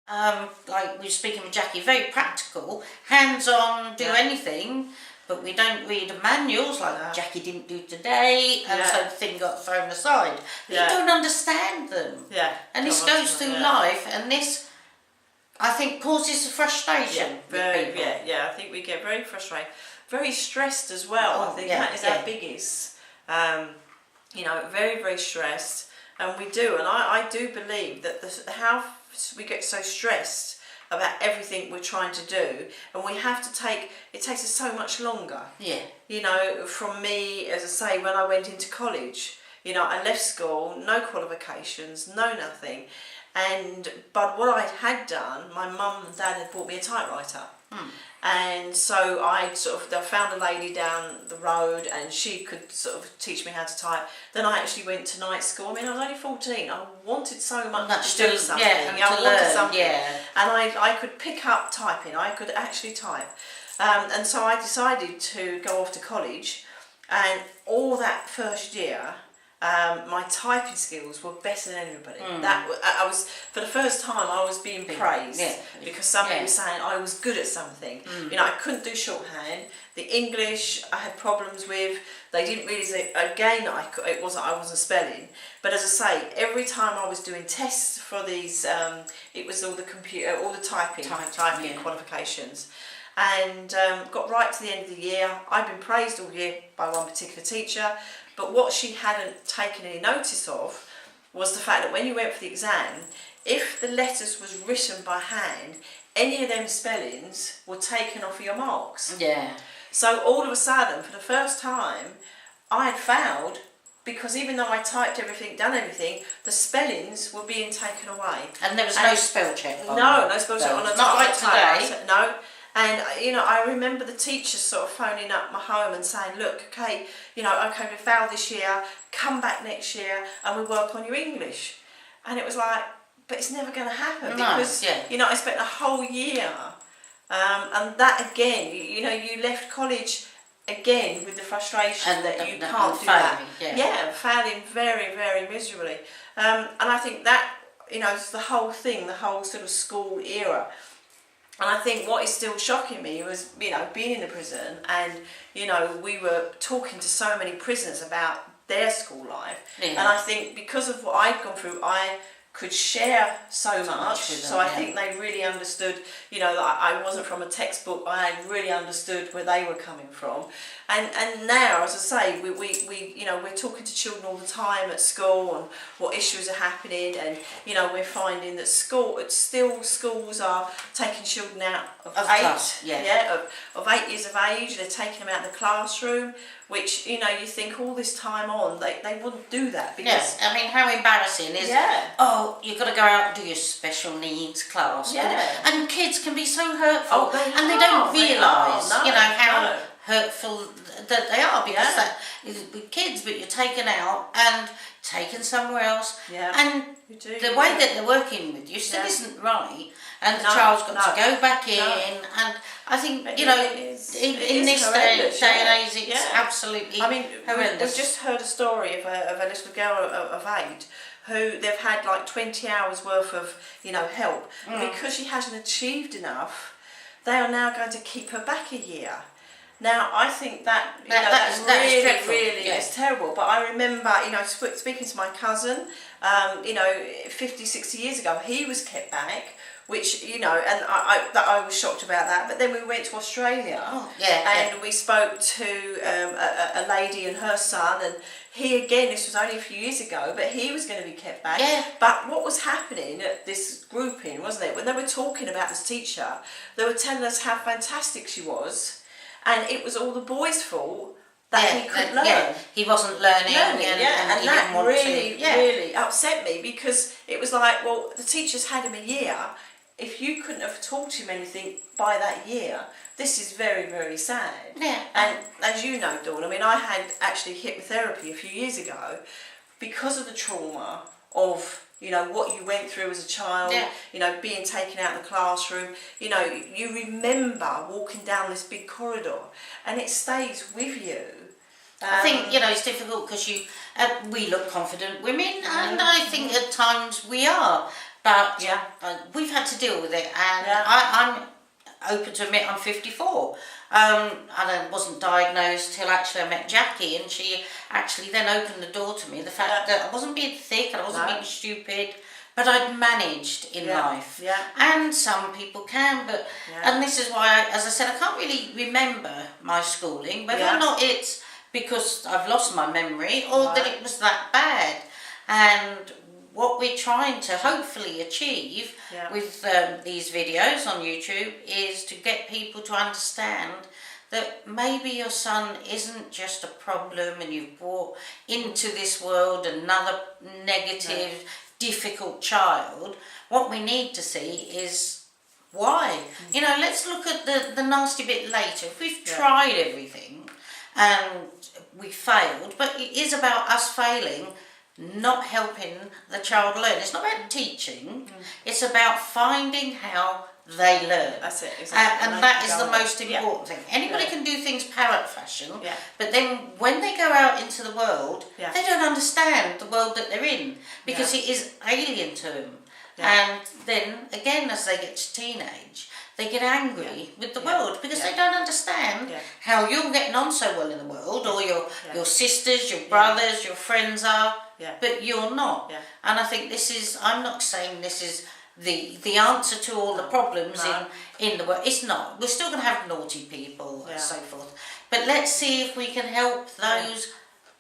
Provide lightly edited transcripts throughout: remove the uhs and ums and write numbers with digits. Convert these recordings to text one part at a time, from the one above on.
Like we were speaking with Jackie, very practical, hands-on, do anything, but we don't read the manuals like Jackie didn't do today, and so the thing got thrown aside. You don't understand them. And this goes through life, and this, I think, causes frustration. I think we get very frustrated, very stressed as well. I think that is our biggest. Very, very stressed, and we do, and I do believe that how we get so stressed about everything we're trying to do, and we have to it takes us so much longer. From me, as I say, when I went into college, I left school, no qualifications, no nothing, but what I had done, my mum and dad had bought me a typewriter. And so I found a lady down the road, and she could sort of teach me how to type. Then I actually went to night school. I mean, I was only 14. I wanted so much to do something. I wanted something. And I could pick up typing. I could actually type. And so I decided to go off to college. And all that first year, my typing skills were better than everybody. I was, for the first time, I was being praised because somebody was saying I was good at something. I couldn't do shorthand. The English I had problems with. They didn't really say again I wasn't spelling. But as I say, every time I was doing tests for these, it was all the typing qualifications. And got right to the end of the year. I'd been praised all year by one particular teacher. But what she hadn't taken any notice of was the fact that when you went for the exam, if the letters was written by hand, any of them spellings were taken off of your marks. So all of a sudden, for the first time, I had failed because even though I typed everything, done everything, the spellings were being taken away. And there was no spell check on No spell check on a not like today. No. And, I remember the teachers sort of phoning up my home and saying, look, okay, we failed this year, come back next year and we work on your English. And it was like, but it's never going to happen because, I spent a whole year. And that again, you left college again with the frustration that you can't do that. Failing very, very miserably. And I think that, it's the whole thing, the whole sort of school era. And I think what is still shocking me was, being in the prison and, we were talking to so many prisoners about their school life. And I think because of what I'd gone through, I could share so much. So I think they really understood, that I wasn't from a textbook. I really understood where they were coming from. And now, as I say, we're talking to children all the time at school and what issues are happening, and we're finding that schools are taking children out of 8 years of age. They're taking them out of the classroom, which you think all this time on they wouldn't do that because I mean, how embarrassing is you've got to go out and do your special needs class, and kids can be so hurtful, and they don't realise how hurtful that they are, because that is with kids, but you're taken out and taken somewhere else, and the way that they're working with you still isn't right, and the child's got to go back in, and I think in this day and age it's absolutely horrendous. We've just heard a story of a little girl of 8 who they've had like 20 hours worth of help, and because she hasn't achieved enough, they are now going to keep her back a year. Now, I think that really is terrible. But I remember, speaking to my cousin, 50, 60 years ago, he was kept back, which, and I was shocked about that. But then we went to Australia, and we spoke to a lady and her son, and he, again, this was only a few years ago, but he was going to be kept back. But what was happening at this grouping, wasn't it, when they were talking about this teacher, they were telling us how fantastic she was. And it was all the boys' fault that he couldn't learn. He wasn't learning and that really upset me, because it was like, well, the teachers had him a year. If you couldn't have taught him anything by that year, this is very, very sad. And as you know, Dawn, I mean, I had actually hypnotherapy a few years ago because of the trauma of what you went through as a child, being taken out of the classroom, you remember walking down this big corridor and it stays with you. I think, it's difficult because we look confident women, and I think at times we are. but we've had to deal with it, and I'm open to admit I'm 54. And I wasn't diagnosed till actually I met Jackie, and she actually then opened the door to me, the fact that I wasn't being thick and I wasn't being stupid, but I'd managed in life. And some people can, but and this is why, as I said, I can't really remember my schooling, whether or not it's because I've lost my memory or that it was that bad. And what we're trying to hopefully achieve with these videos on YouTube is to get people to understand that maybe your son isn't just a problem and you've brought into this world another negative, difficult child. What we need to see is why. You know, let's look at the nasty bit later. If we've tried everything and we failed, but it is about us failing, not helping the child learn. It's not about teaching, it's about finding how they learn. That's it, exactly. And that is the most important thing. Anybody can do things parrot fashion, but then when they go out into the world, they don't understand the world that they're in, because it is alien to them. And then, again, as they get to teenage, they get angry with the world because they don't understand how you're getting on so well in the world, or your sisters, your brothers, your friends are, but you're not. And I think this is, I'm not saying this is the answer to all the problems in the world. It's not. We're still going to have naughty people and so forth. But let's see if we can help those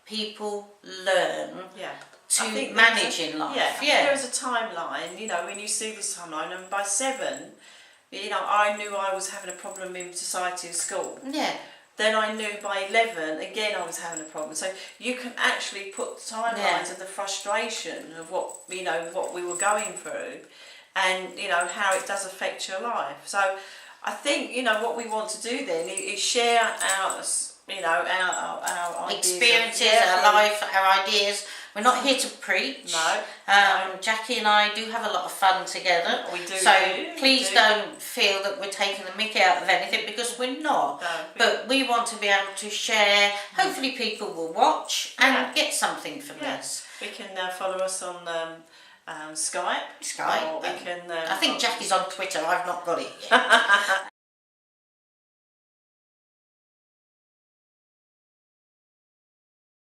people learn to manage in life. There is a timeline, you know, when you see this timeline, and by 7, you know, I knew I was having a problem in society and school. Then I knew by 11, again, I was having a problem. So you can actually put timelines of the frustration of what, you know, what we were going through, and, you know, how it does affect your life. So I think, you know, what we want to do then is share our, you know, our experiences, our life, our ideas. We're not here to preach. Jackie and I do have a lot of fun together. We do. So please don't feel that we're taking the mick out of anything, because we're not. But we want to be able to share. Hopefully people will watch and get something from this. We can follow us on Skype. Or we can, I think Jackie's on Twitter. I've not got it yet.